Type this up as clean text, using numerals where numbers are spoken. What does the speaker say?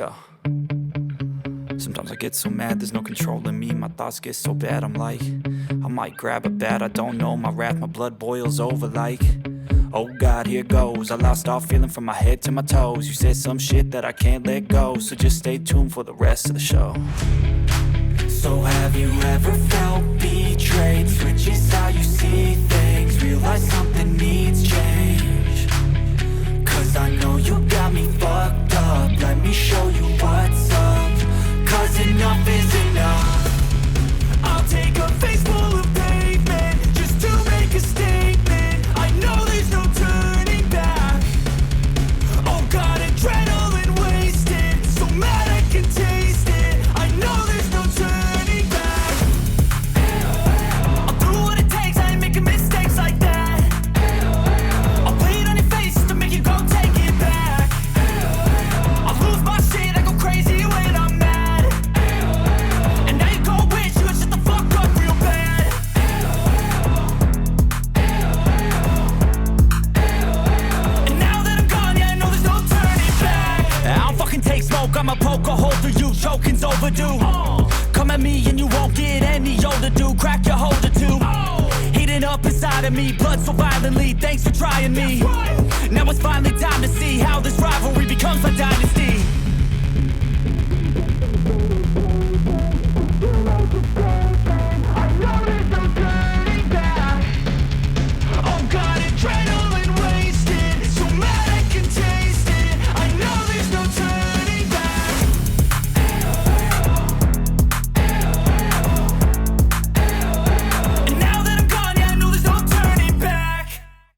Yeah. Sometimes I get so mad, there's no controlling me. My thoughts get so bad, I'm like, I might grab a bat, I don't know. My wrath, my blood boils over like, oh God, here goes. I lost all feeling from my head to my toes. You said some shit that I can't let go, so just stay tuned for the rest of the show. So have you ever felt betrayed? Switches how you see things, realize something needs change. Cause I know you got me fucked up, let me show you what's up. Cause enough is enough. I'll take a face full of pavement just to make a statement. I know there's no turning back. Oh God, adrenaline wasted, so mad I can taste it. I know there's no turning back. I'll do what it takes, I ain't making mistakes like that. I'll play it on your face to make you go take it back. I'll lose my shit, I go crazy when I'm mad. And now you go wish you would shut the fuck up real bad. And now that I'm gone, yeah, I know there's no turning back. I don't fucking take smoke, I'ma poke a hole through you, choking's overdue. Come at me and you won't get any older, dude, crack your holder too. Heating up inside of me, blood so violently, thanks for trying me. Now it's finally time to see how this rivalry becomes a dynasty.